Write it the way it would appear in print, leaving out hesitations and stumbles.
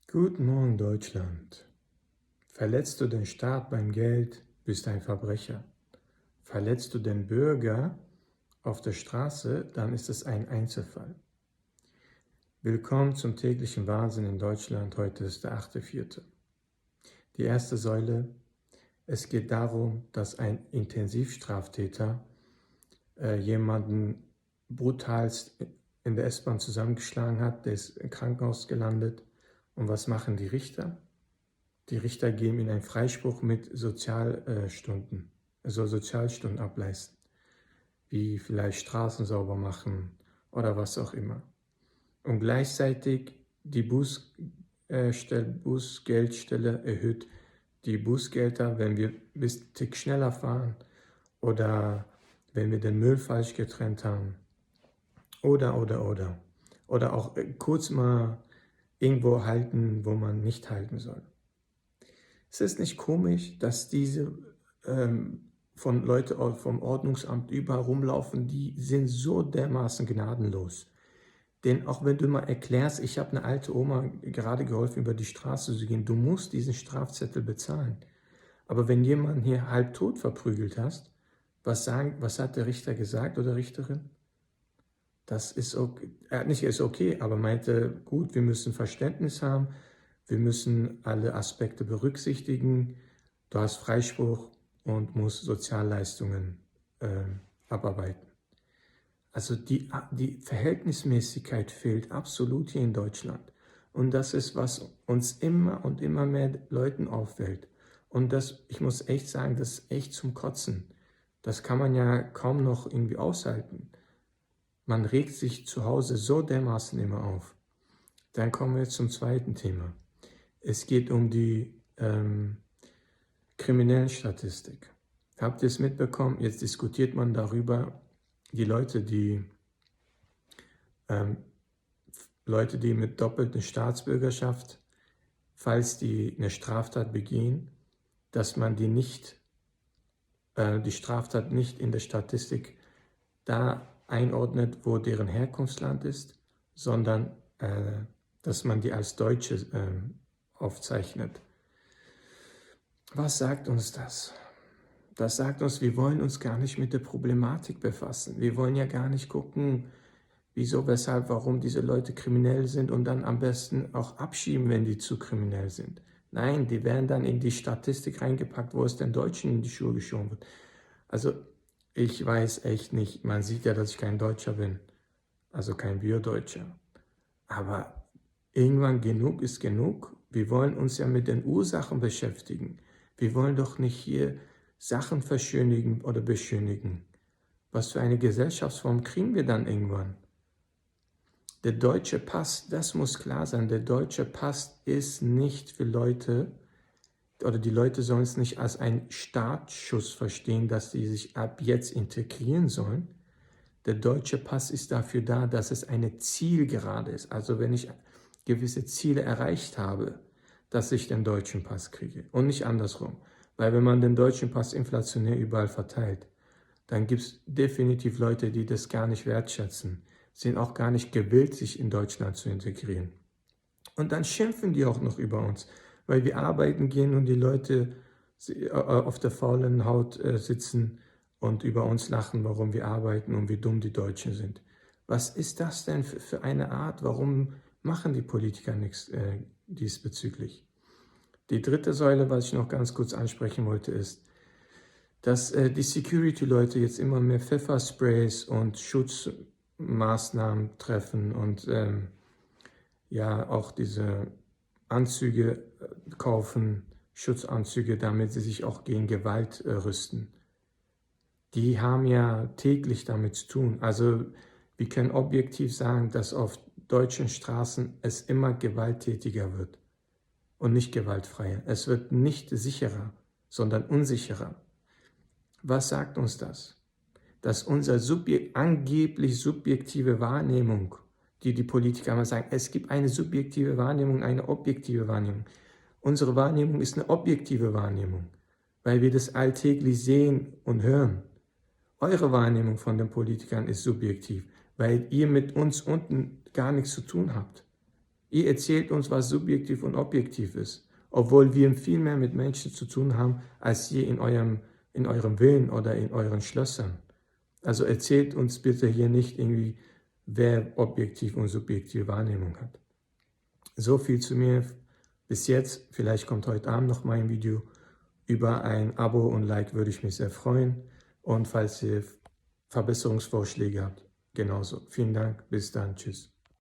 Guten Morgen, Deutschland. Verletzt du den Staat beim Geld, bist ein Verbrecher. Verletzt du den Bürger auf der Straße, dann ist es ein Einzelfall. Willkommen zum täglichen Wahnsinn in Deutschland. Heute ist der 8.4. Die erste Säule: Es geht darum, dass ein Intensivstraftäter jemanden brutalst in der S-Bahn zusammengeschlagen hat. Der ist im Krankenhaus gelandet. Und was machen die Richter? Die Richter geben ihnen einen Freispruch mit Sozialstunden, also Sozialstunden ableisten, wie vielleicht Straßen sauber machen oder was auch immer. Und gleichzeitig die Bußgeldstelle erhöht die Bußgelder, wenn wir bis Tick schneller fahren oder wenn wir den Müll falsch getrennt haben oder auch kurz mal irgendwo halten, wo man nicht halten soll. Es ist nicht komisch, dass diese von Leuten vom Ordnungsamt überall rumlaufen, die sind so dermaßen gnadenlos. Denn auch wenn du mal erklärst, ich habe eine alte Oma gerade geholfen, über die Straße zu gehen, du musst diesen Strafzettel bezahlen. Aber wenn jemand hier halbtot verprügelt hast, was hat der Richter gesagt oder Richterin? Das ist okay, ist okay, aber meinte, gut, wir müssen Verständnis haben, wir müssen alle Aspekte berücksichtigen, du hast Freispruch und musst Sozialleistungen abarbeiten. Also die Verhältnismäßigkeit fehlt absolut hier in Deutschland. Und das ist, was uns immer und immer mehr Leuten auffällt. Und das, ich muss echt sagen, das ist echt zum Kotzen. Das kann man ja kaum noch irgendwie aushalten. Man regt sich zu Hause so dermaßen immer auf. Dann kommen wir zum zweiten Thema. Es geht um die kriminellen Statistik. Habt ihr es mitbekommen? Jetzt diskutiert man darüber, die Leute, die mit doppelter Staatsbürgerschaft, falls die eine Straftat begehen, dass man die Straftat nicht in der Statistik da einordnet, wo deren Herkunftsland ist, sondern dass man die als Deutsche aufzeichnet. Was sagt uns das? Das sagt uns, wir wollen uns gar nicht mit der Problematik befassen. Wir wollen ja gar nicht gucken, wieso, weshalb, warum diese Leute kriminell sind und dann am besten auch abschieben, wenn die zu kriminell sind. Nein, die werden dann in die Statistik reingepackt, wo es den Deutschen in die Schuhe geschoben wird. Also ich weiß echt nicht, man sieht ja, dass ich kein Deutscher bin, also kein Biodeutscher. Aber irgendwann genug ist genug. Wir wollen uns ja mit den Ursachen beschäftigen. Wir wollen doch nicht hier Sachen verschönigen oder beschönigen. Was für eine Gesellschaftsform kriegen wir dann irgendwann? Der deutsche Pass, das muss klar sein, der deutsche Pass ist nicht für Leute, oder die Leute sollen es nicht als einen Startschuss verstehen, dass sie sich ab jetzt integrieren sollen. Der deutsche Pass ist dafür da, dass es eine Zielgerade ist. Also wenn ich gewisse Ziele erreicht habe, dass ich den deutschen Pass kriege und nicht andersrum. Weil wenn man den deutschen Pass inflationär überall verteilt, dann gibt es definitiv Leute, die das gar nicht wertschätzen, sind auch gar nicht gewillt, sich in Deutschland zu integrieren. Und dann schimpfen die auch noch über uns, weil wir arbeiten gehen und die Leute auf der faulen Haut sitzen und über uns lachen, warum wir arbeiten und wie dumm die Deutschen sind. Was ist das denn für eine Art? Warum machen die Politiker nichts diesbezüglich? Die dritte Säule, was ich noch ganz kurz ansprechen wollte, ist, dass die Security-Leute jetzt immer mehr Pfeffersprays und Schutzmaßnahmen treffen und ja auch diese Anzüge kaufen, Schutzanzüge, damit sie sich auch gegen Gewalt rüsten. Die haben ja täglich damit zu tun. Also wir können objektiv sagen, dass auf deutschen Straßen es immer gewalttätiger wird und nicht gewaltfreier. Es wird nicht sicherer, sondern unsicherer. Was sagt uns das? Dass unsere angeblich subjektive Wahrnehmung, die Politiker immer sagen, es gibt eine subjektive Wahrnehmung, eine objektive Wahrnehmung. Unsere Wahrnehmung ist eine objektive Wahrnehmung, weil wir das alltäglich sehen und hören. Eure Wahrnehmung von den Politikern ist subjektiv, weil ihr mit uns unten gar nichts zu tun habt. Ihr erzählt uns, was subjektiv und objektiv ist, obwohl wir viel mehr mit Menschen zu tun haben, als je in eurem Willen oder in euren Schlössern. Also erzählt uns bitte hier nicht irgendwie, wer objektiv und subjektive Wahrnehmung hat. So viel zu mir bis jetzt. Vielleicht kommt heute Abend noch mal ein Video. Über ein Abo und Like würde ich mich sehr freuen. Und falls ihr Verbesserungsvorschläge habt, genauso. Vielen Dank. Bis dann. Tschüss.